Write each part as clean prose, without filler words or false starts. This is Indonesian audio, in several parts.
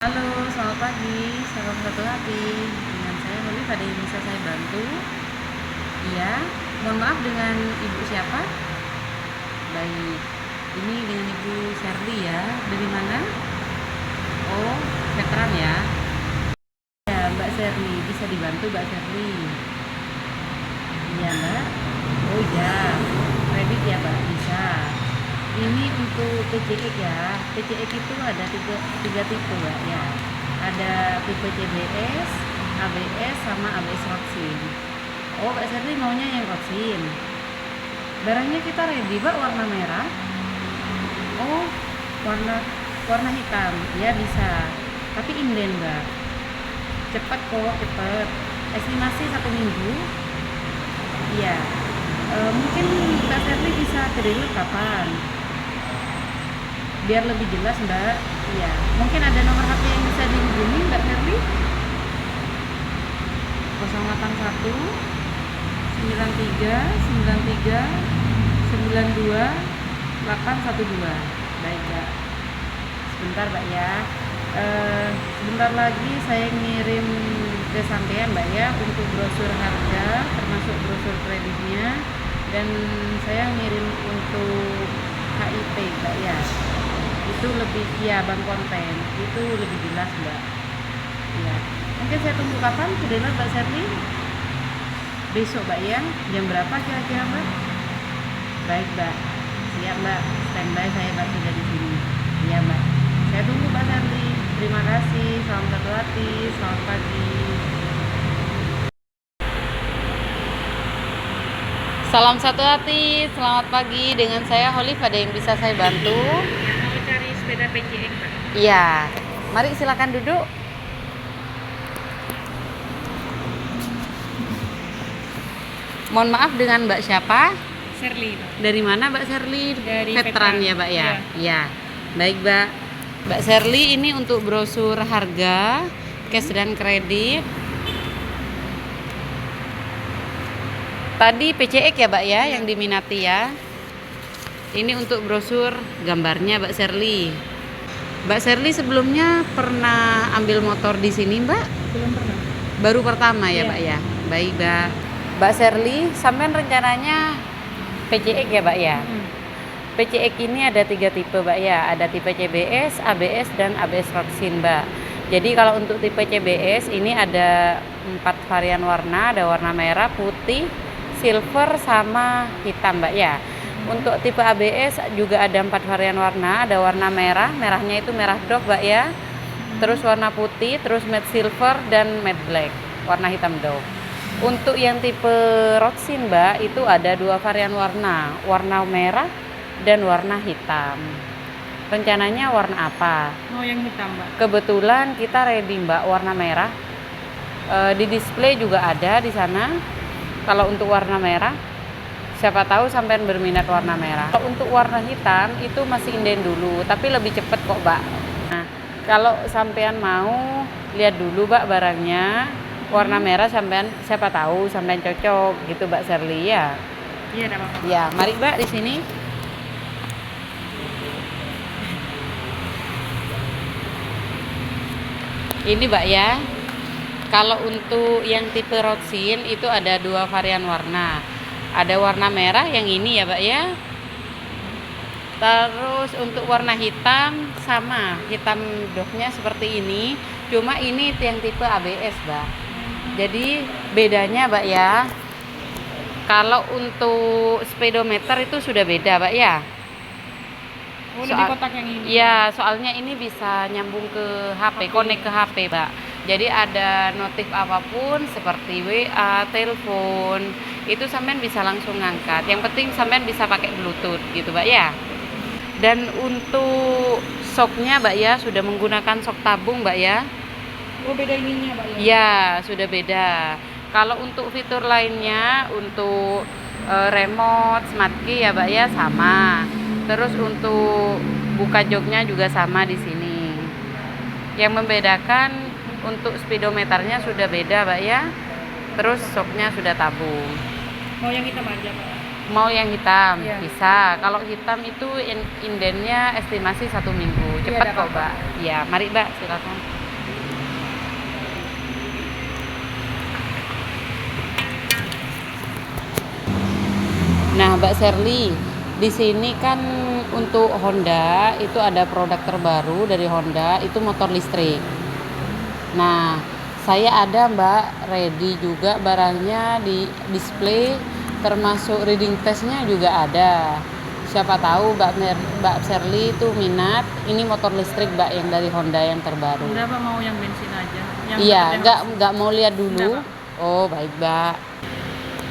Halo, selamat pagi. Salam satu hati. Dengan saya Olive, ada yang bisa saya bantu? Iya. Mohon maaf, dengan Ibu siapa? Baik. Ini dengan Ibu Sherly ya. Dari mana? Oh, veteran ya. Ya, Mbak Sherly. Bisa dibantu Mbak Sherly? Iya, Mbak. Oh iya. Kredit ya, Mbak? Bisa. Ini untuk PCX ya. PCX itu ada tiga tipe, Mbak ya. Ada tipe CBS, ABS, sama ABS Roxin. Oh, Mbak Sherly maunya yang Roxin. Barangnya kita ready, Mbak, warna merah. Oh, warna warna hitam. Ya bisa. Tapi inden, Mbak. Cepet kok, cepet. Estimasi 1 minggu. Iya. Mungkin Mbak Sherly bisa deliver kapan? Biar lebih jelas, Mbak. Iya. Mungkin ada nomor HP yang bisa dihubungi Mbak Sherly? 081 93 93 92 812. Baik, Mbak. Sebentar, Mbak ya. Sebentar lagi saya ngirim ke sampean, Mbak ya, untuk brosur harga termasuk brosur kreditnya, dan saya ngirim untuk HIP, Mbak ya. Itu lebih, ya, bank konten itu lebih jelas, Mbak. Iya. Mungkin saya tunggu kapan kedengar Mbak Sherly? Besok, Mbak ya. Jam berapa kira-kira, Mbak? Baik, Mbak. Siap, Mbak. Standby saya, Mbak, sudah di sini. Iya, Mbak. Saya tunggu Mbak Sherly. Terima kasih. Salam satu hati. Selamat pagi. Salam satu hati. Selamat pagi. Dengan saya Olive, ada yang bisa saya bantu? Mau cari sepeda PCX, Pak? Iya. Mari silakan duduk. Mohon maaf, dengan Mbak siapa? Sherly, Pak. Dari mana Mbak Sherly? Dari Veteran ya, Mbak ya? Iya. Baik, Mbak. Mbak Sherly, ini untuk brosur harga, cash dan kredit. Tadi PCX ya, Mbak ya, yang diminati ya. Ini untuk brosur gambarnya, Mbak Sherly. Mbak Sherly sebelumnya pernah ambil motor di sini, Mbak? Belum pernah. Baru pertama ya, Iya. Mbak ya? Baik, Mbak. Mbak Sherly, sampean rencananya PCX ya, Mbak ya? PCX ini ada 3 tipe, Mbak ya. Ada tipe CBS, ABS, dan ABS Roxin, Mbak. Jadi kalau untuk tipe CBS ini ada 4 varian warna. Ada warna merah, putih, silver, sama hitam, Mbak ya. Untuk tipe ABS juga ada 4 varian warna. Ada warna merah, merahnya itu merah drop, Mbak ya. Terus warna putih, terus matte silver, dan matte black, warna hitam dope. Untuk yang tipe Roxin, Mbak, itu ada 2 varian warna, warna merah dan warna hitam. Rencananya warna apa? Mau yang hitam, Mbak. Kebetulan kita ready, Mbak, warna merah. Di display juga ada di sana. Kalau untuk warna merah, siapa tahu sampean berminat warna merah. Kalau untuk warna hitam itu masih inden dulu, tapi lebih cepet kok, Mbak. Nah, kalau sampean mau lihat dulu, Mbak, barangnya. Warna merah sampean, siapa tahu sampean cocok gitu, Mbak Sherly ya. Iya, ada apa-apa. Ya, mari, Mbak, di sini. Ini, Mbak ya. Kalau untuk yang tipe Roxin itu ada 2 varian warna. Ada warna merah yang ini ya, Mbak ya. Terus untuk warna hitam sama, hitam docknya seperti ini. Cuma ini yang tipe ABS, Mbak. Jadi bedanya, Mbak ya. Kalau untuk speedometer itu sudah beda, Mbak ya. Oh, lebih kotak yang ini. Iya, soalnya ini bisa nyambung ke HP, connect ke HP, Mbak. Jadi ada notif apapun seperti WA, telepon, itu sampean bisa langsung ngangkat. Yang penting sampean bisa pakai Bluetooth gitu, Mbak ya. Dan untuk shocknya, Mbak ya, sudah menggunakan shock tabung, Mbak ya. Oh, beda ininya, Pak ya? Ya, sudah beda. Kalau untuk fitur lainnya, untuk remote, smart key ya, Mbak ya, sama. Terus untuk buka joknya juga sama di sini. Yang membedakan untuk speedometernya sudah beda, Mbak ya. Terus shocknya sudah tabung. Mau yang hitam aja, Pak? Mau yang hitam? Iya. Bisa. Kalau hitam itu indennya estimasi 1 minggu. Iya, Cepat ada kok, apa-apa. Mbak. Ya, mari Mbak, silakan. Nah, Mbak Sherly, di sini kan untuk Honda itu ada produk terbaru dari Honda, itu motor listrik. Nah, saya ada Mbak, ready juga barangnya di display, termasuk reading testnya juga ada. Siapa tahu Mbak Sherly itu minat, ini motor listrik Mbak yang dari Honda yang terbaru. Enggak Pak, mau yang bensin aja. Yang Iya, tetap yang nggak mau lihat dulu. Enggak, Oh, baik Mbak.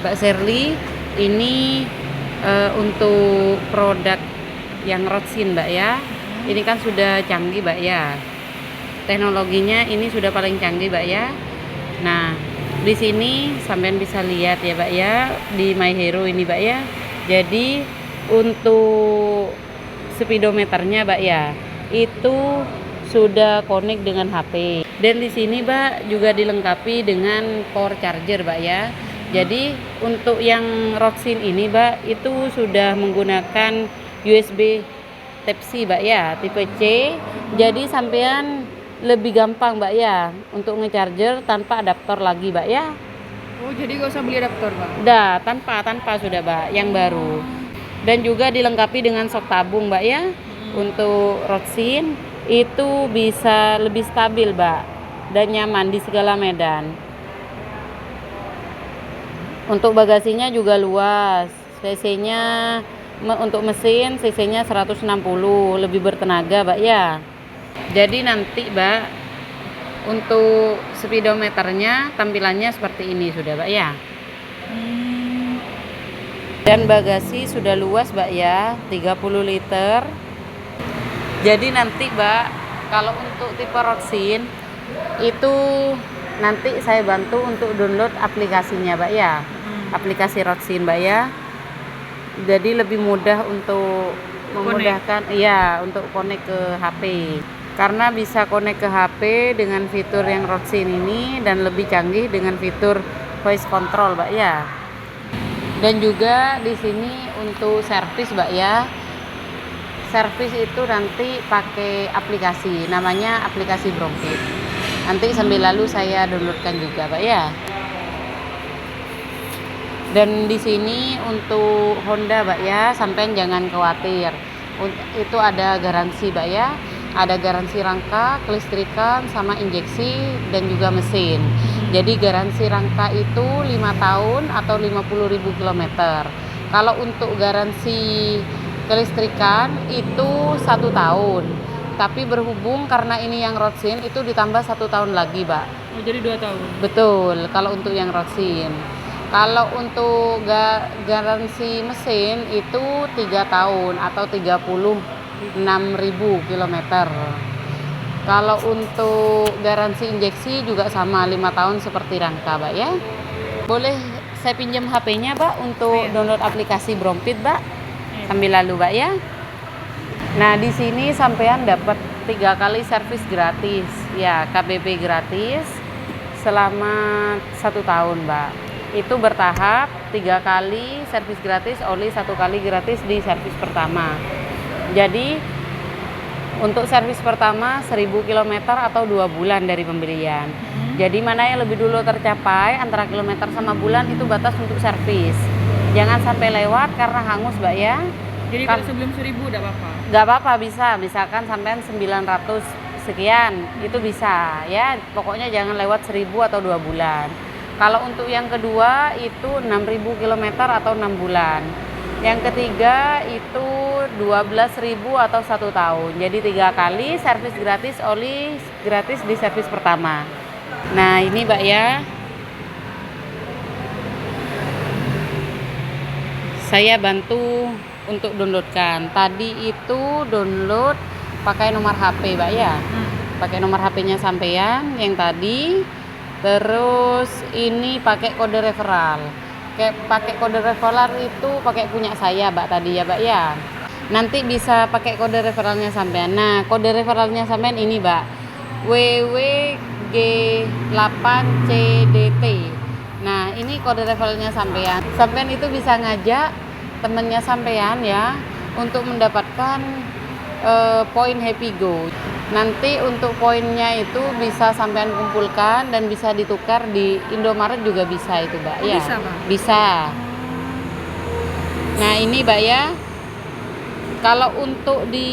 Mbak Sherly, ini untuk produk yang Rotsin Mbak ya. Ini kan sudah canggih Mbak ya. Teknologinya ini sudah paling canggih Mbak ya. Nah, di sini sampean bisa lihat ya Mbak ya, di My Hero ini Mbak ya. Jadi untuk speedometernya Mbak ya, itu sudah connect dengan HP. Dan di sini Mbak juga dilengkapi dengan power charger Mbak ya. Jadi untuk yang Rotsin ini Mbak, itu sudah menggunakan USB Type-C Mbak ya, tipe C. Jadi sampean lebih gampang Mbak ya untuk ngecharger tanpa adaptor lagi Mbak ya. Oh, jadi gak usah beli adaptor Pak? Udah, tanpa sudah Mbak, yang baru. Dan juga dilengkapi dengan sok tabung Mbak ya. Untuk Rotsin itu bisa lebih stabil Mbak dan nyaman di segala medan. Untuk bagasinya juga luas, cc-nya untuk mesin cc-nya 160, lebih bertenaga Mbak ya. Jadi nanti Mbak, untuk speedometernya tampilannya seperti ini sudah Mbak ya. Dan bagasi sudah luas Mbak ya, 30 liter. Jadi nanti Mbak, kalau untuk tipe Rotsin itu nanti saya bantu untuk download aplikasinya Mbak ya. Aplikasi Rotsin Mbak ya. Jadi lebih mudah untuk memudahkan iya untuk connect ke HP. Karena bisa connect ke HP dengan fitur yang Rotsin ini dan lebih canggih dengan fitur voice control Mbak ya. Dan juga di sini untuk servis Mbak ya. Servis itu nanti pakai aplikasi, namanya aplikasi Brompit. Nanti sambil lalu saya downloadkan juga Mbak ya. Dan di sini untuk Honda Mbak ya, sampean jangan khawatir. Itu ada garansi Mbak ya. Ada garansi rangka, kelistrikan, sama injeksi dan juga mesin. Jadi garansi rangka itu 5 tahun atau 50.000 km. Kalau untuk garansi kelistrikan itu 1 tahun. Tapi berhubung karena ini yang Rotsin itu ditambah 1 tahun lagi Mbak. Oh, jadi 2 tahun? Betul, kalau untuk yang Rotsin. Kalau untuk garansi mesin itu 3 tahun atau 36.000 km. Kalau untuk garansi injeksi juga sama 5 tahun seperti rangka Mbak ya. Boleh saya pinjam HP-nya Mbak untuk download aplikasi Brompit Mbak. Sambil lalu Mbak ya. Nah, di sini sampean dapat 3 kali servis gratis. Ya, KBP gratis selama 1 tahun Mbak. Itu bertahap, 3 kali servis gratis, oli 1 kali gratis di servis pertama. Jadi untuk servis pertama 1000 km atau 2 bulan dari pembelian. Jadi mana yang lebih dulu tercapai antara kilometer sama bulan itu batas untuk servis. Jangan sampai lewat karena hangus Mbak ya. Jadi kalau sebelum 1000 enggak apa-apa? Enggak apa-apa, bisa. Misalkan sampean 900 sekian, itu bisa ya. Pokoknya jangan lewat 1000 atau 2 bulan. Kalau untuk yang kedua itu 6.000 km atau 6 bulan. Yang ketiga itu 12.000 atau 1 tahun. Jadi 3 kali servis gratis, oli gratis di servis pertama. Nah, ini Mbak ya. Saya bantu untuk downloadkan. Tadi itu download pakai nomor HP Mbak ya. Pakai nomor HP-nya sampean yang tadi. Terus ini pakai kode referral. Pakai kode referral itu pakai punya saya Mbak tadi ya Mbak ya. Nanti bisa pakai kode referralnya sampean. Nah, kode referralnya sampean ini Mbak. WWG8CDT. Nah, ini kode referralnya sampean. Sampean itu bisa ngajak temennya sampean ya untuk mendapatkan poin Happy Go. Nanti untuk poinnya itu bisa sampean kumpulkan dan bisa ditukar di Indomaret juga bisa itu, Mbak. Ya. Bisa, Mbak? Bisa. Nah, ini, Mbak ya. Kalau untuk di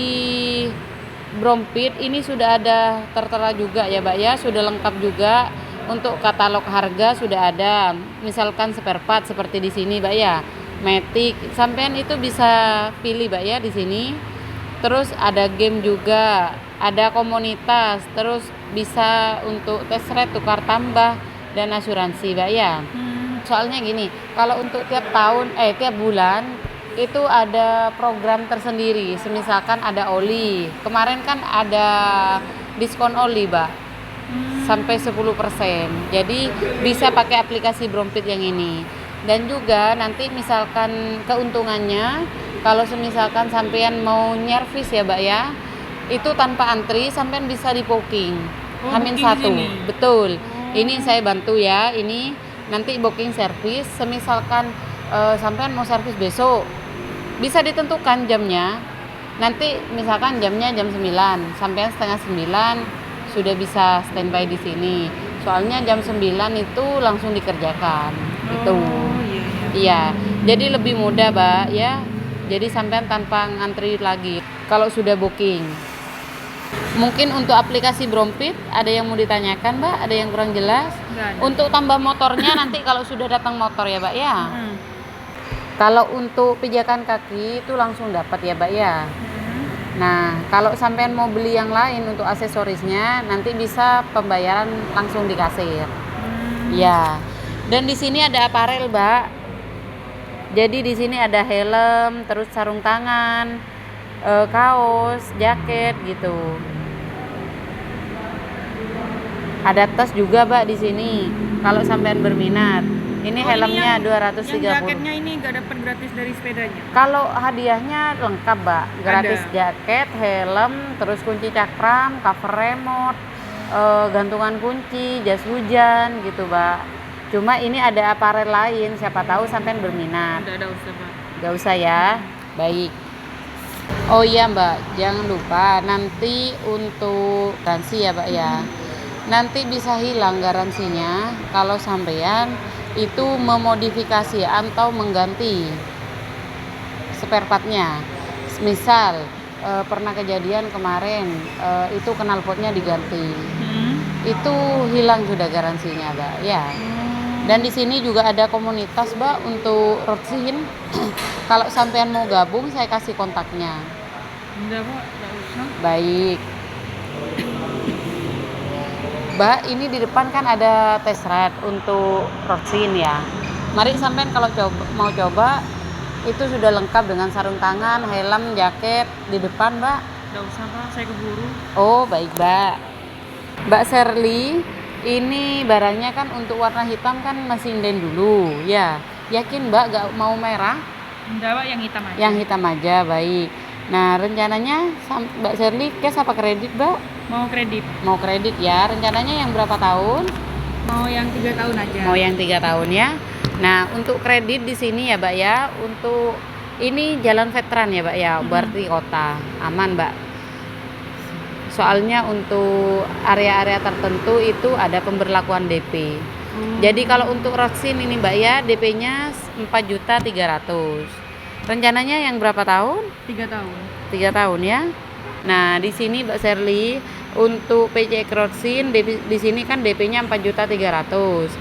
Brompit ini sudah ada tertera juga ya, Mbak ya. Sudah lengkap juga. Untuk katalog harga sudah ada. Misalkan spare part seperti di sini, Mbak ya. Matic, sampean itu bisa pilih, Mbak ya, di sini. Terus ada game juga, ada komunitas, terus bisa untuk tes rate, tukar tambah, dan asuransi, Mbak ya. Soalnya gini, kalau untuk tiap bulan itu ada program tersendiri. Semisalkan ada oli, kemarin kan ada diskon oli, Mbak, sampai 10%. Jadi bisa pakai aplikasi Brompit yang ini. Dan juga nanti misalkan keuntungannya, kalau semisalkan sampean mau nyervis ya, Mbak ya, itu tanpa antri, sampean bisa di booking. Hamin booking 1. di sini? Betul. Ini saya bantu ya. Ini nanti booking servis. Semisalkan sampean mau servis besok, bisa ditentukan jamnya. Nanti misalkan jamnya jam 9, sampean setengah 9 sudah bisa standby di sini. Soalnya jam 9 itu langsung dikerjakan. Itu. Iya. Jadi lebih mudah, Mbak ya. Jadi sampean tanpa ngantri lagi kalau sudah booking. Mungkin untuk aplikasi Brompit ada yang mau ditanyakan, Mbak? Ada yang kurang jelas? Nggak ada. Untuk tambah motornya nanti kalau sudah datang motor ya, Mbak ya. Kalau untuk pijakan kaki itu langsung dapat ya, Mbak ya. Nah, kalau sampean mau beli yang lain untuk aksesorisnya nanti bisa pembayaran langsung di kasir. Ya. Dan di sini ada aparel, Mbak. Jadi di sini ada helm, terus sarung tangan, kaos, jaket gitu. Ada tas juga, Mbak, di sini. Kalau sampean berminat. Ini helmnya 230. Yang jaketnya ini nggak dapat gratis dari sepedanya? Kalau hadiahnya lengkap, Mbak. Gratis Ada. jaket, helm, terus kunci cakram, cover remote, gantungan kunci, jas hujan gitu, Mbak. Cuma ini ada aparel lain, siapa tahu sampean berminat. Nggak usah, Pak. Gak usah ya. Baik. Oh iya, Mbak, jangan lupa nanti untuk garansi ya, Mbak ya. Nanti bisa hilang garansinya kalau sampean itu memodifikasi atau mengganti spare partnya. Misal pernah kejadian kemarin itu knalpotnya diganti. Itu hilang sudah garansinya, Mbak ya. Dan di sini juga ada komunitas, Mbak, untuk roadsin. Kalau sampean mau gabung, saya kasih kontaknya. Enggak, Pak, nggak usah. Baik. Mbak, ini di depan kan ada tes ride untuk roadsin ya. Mari sampean kalau mau coba, itu sudah lengkap dengan sarung tangan, helm, jaket di depan, Mbak. Nggak usah, Pak, saya keburu. Oh, baik, Mbak. Mbak Sherly, ini barangnya kan untuk warna hitam kan masih inden dulu, ya. Yakin, Mbak, gak mau merah? Enggak, Pak, yang hitam aja. Yang hitam aja, baik. Nah, rencananya Mbak Sherly cash apa kredit, Mbak? Mau kredit? Mau kredit ya. Rencananya yang berapa tahun? Mau yang 3 tahun aja. Mau yang 3 tahun ya. Nah, untuk kredit di sini ya, Mbak ya. Untuk ini jalan veteran ya, Mbak ya. Berarti kota. Aman, Mbak. Soalnya untuk area-area tertentu itu ada pemberlakuan DP. Jadi kalau untuk roadsin ini, Mbak ya, DP-nya 4.300.000. Rencananya yang berapa tahun? 3 tahun. 3 tahun ya. Nah, di sini Mbak Sherly untuk PC roadsin di sini kan DP-nya 4.300.000.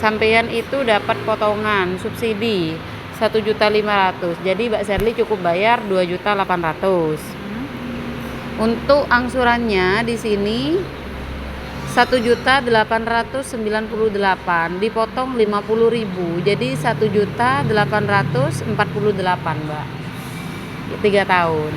Sampean itu dapat potongan subsidi 1.500.000. Jadi Mbak Sherly cukup bayar 2.800.000. Untuk angsurannya di sini 1.898.000 dipotong 50.000. Jadi 1.848.000, Mbak. 3 tahun.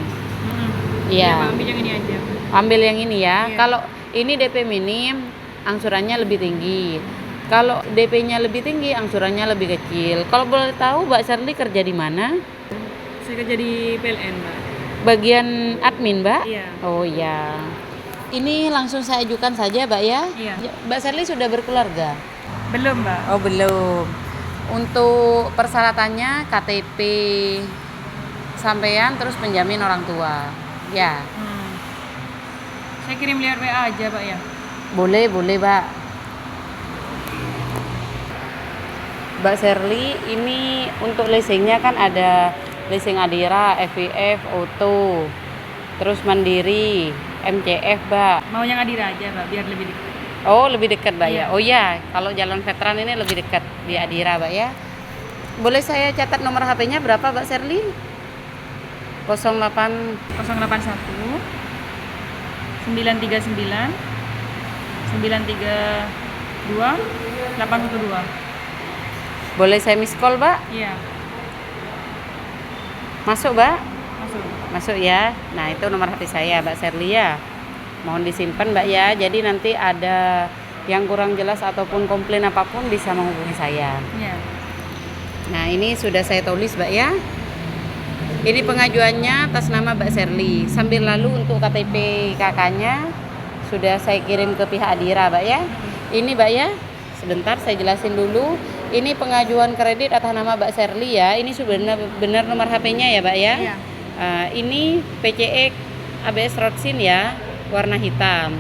Iya. Ya, ambil yang ini aja. Ambil yang ini ya. Iya. Kalau ini DP minim, angsurannya lebih tinggi. Kalau DP-nya lebih tinggi, angsurannya lebih kecil. Kalau boleh tahu, Mbak Sherly kerja di mana? Saya kerja di PLN, Mbak. Bagian admin, Mbak? Iya. Oh iya. Ini langsung saya ajukan saja, Mbak ya. Iya. Mbak Sherly sudah berkeluarga? Belum, Mbak. Oh belum. Untuk persyaratannya KTP sampean terus penjamin orang tua. Ya. Saya kirim lewat WA aja, Pak ya. Boleh, Mbak. Mbak Sherly, ini untuk leasingnya kan ada leasing Adira, FVF, Auto, terus Mandiri, MCF, Mbak. Mau yang Adira aja, Pak, biar lebih dekat. Oh, lebih dekat, Mbak ya. Iya. Oh ya, kalau Jalan Veteran ini lebih dekat di Adira, Mbak ya. Boleh saya catat nomor HP-nya berapa, Mbak Sherly? 08 081 939 932 812. Boleh saya miss call, Mbak? Iya, Masuk, Mbak? masuk. Masuk ya. Nah, itu nomor HP saya, Mbak Sherly ya. Mohon disimpan, Mbak ya. Jadi nanti ada yang kurang jelas ataupun komplain apapun bisa menghubungi saya. Iya. Nah, ini sudah saya tulis, Mbak ya. Ini pengajuannya atas nama Mbak Sherly. Sambil lalu untuk KTP kakaknya sudah saya kirim ke pihak Adira, Mbak ya. Ini, Mbak ya. Sebentar saya jelasin dulu. Ini pengajuan kredit atas nama Mbak Sherly ya. Ini sudah benar nomor HP-nya ya, Mbak ya. Iya. Ini PCX ABS Rotsin ya, warna hitam.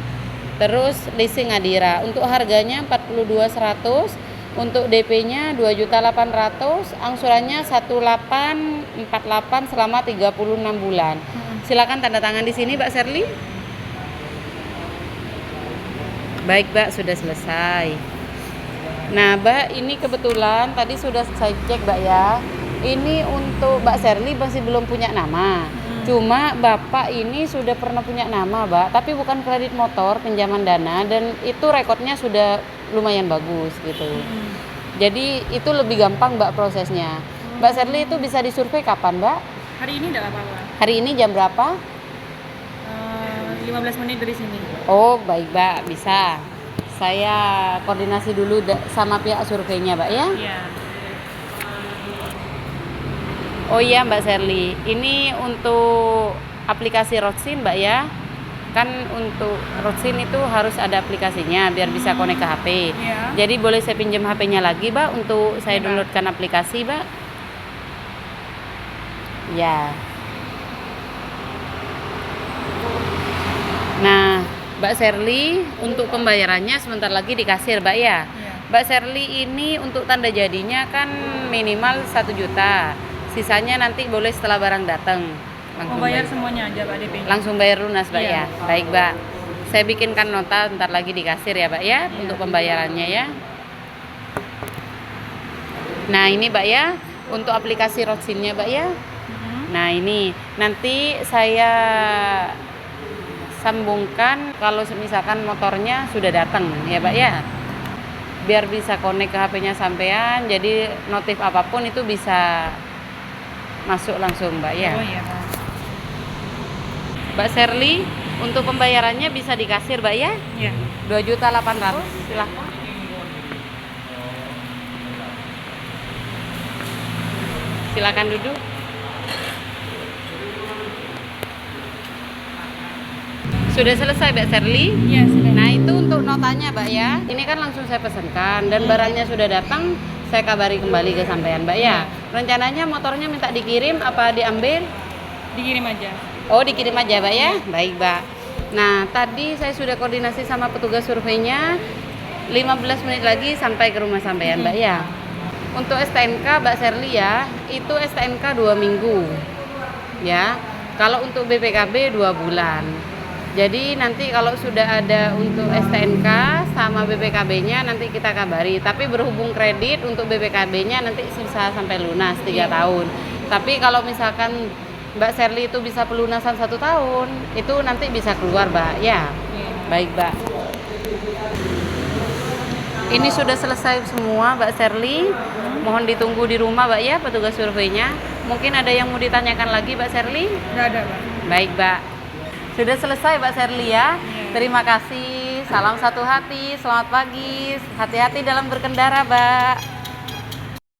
Terus leasing Adira. Untuk harganya 42.100, untuk DP-nya 2.800.000, angsurannya 1.848 selama 36 bulan. Silakan tanda tangan di sini, Mbak Sherly. Baik, Mbak, sudah selesai. Nah, Mbak, ini kebetulan tadi sudah saya cek, Mbak ya. Ini untuk Mbak Sherly masih belum punya nama. Cuma Bapak ini sudah pernah punya nama, Mbak, tapi bukan kredit motor, pinjaman dana, dan itu rekodnya sudah lumayan bagus gitu. Jadi itu lebih gampang, Mbak, prosesnya. Mbak Sherly itu bisa disurvei kapan, Mbak? Hari ini enggak apa-apa. Hari ini jam berapa? 15 menit dari sini. Oh, baik, Mbak, bisa. Saya koordinasi dulu sama pihak surveinya, Mbak ya. Iya. Oh iya, Mbak Sherly, ini untuk aplikasi Rotsin, Mbak ya. Kan untuk Rotsin itu harus ada aplikasinya biar bisa connect ke HP. Iya. Jadi boleh saya pinjam HP-nya lagi, Mbak, untuk saya Iya, Mbak. downloadkan aplikasi, Mbak. Ya. Nah, Mbak Sherly, untuk pembayarannya sebentar lagi di kasir, Mbak ya. Iya. Mbak Sherly ini untuk tanda jadinya kan minimal 1 juta. Sisanya nanti boleh setelah barang datang. Mau bayar semuanya aja, Pak, DP. Langsung bayar lunas, Mbak Iya. ya. Baik, Mbak. Saya bikinkan nota ntar lagi di kasir ya, Mbak ya, untuk pembayarannya ya. Nah, ini, Mbak ya, untuk aplikasi Rotsinnya, Mbak ya. Nah, ini nanti saya sambungkan kalau misalkan motornya sudah datang ya, Mbak ya. Biar bisa connect ke HP-nya sampean, jadi notif apapun itu bisa masuk langsung, Mbak ya. Oh iya, Pak. Mbak Sherly, untuk pembayarannya bisa di kasir, Mbak ya. Iya. 2.800.000. Silakan. Silakan duduk. Sudah selesai, Mbak Sherly? Iya, sudah. Nah, itu untuk notanya, Mbak ya. Ini kan langsung saya pesankan dan barangnya sudah datang, saya kabari kembali ke sampean, Mbak ya. Rencananya motornya minta dikirim apa diambil? Dikirim aja. Oh, dikirim aja, Mbak ya. Baik, Mbak. Nah, tadi saya sudah koordinasi sama petugas surveinya. 15 menit lagi sampai ke rumah sampean, Mbak ya. Untuk STNK, Mbak Sherly ya, itu STNK 2 minggu. Ya. Kalau untuk BPKB 2 bulan. Jadi nanti kalau sudah ada untuk STNK sama BPKB-nya nanti kita kabari. Tapi berhubung kredit untuk BPKB-nya nanti bisa sampai lunas 3 tahun. Tapi kalau misalkan Mbak Sherly itu bisa pelunasan 1 tahun, itu nanti bisa keluar, Mbak. Ya, baik, Mbak. Ini sudah selesai semua, Mbak Sherly. Mohon ditunggu di rumah, Mbak ya, petugas surveinya. Mungkin ada yang mau ditanyakan lagi, Mbak Sherly? Enggak ada, Pak. Baik, Mbak. Sudah selesai, Mbak Sherly ya. Terima kasih. Salam satu hati. Selamat pagi. Hati-hati dalam berkendara, Mbak.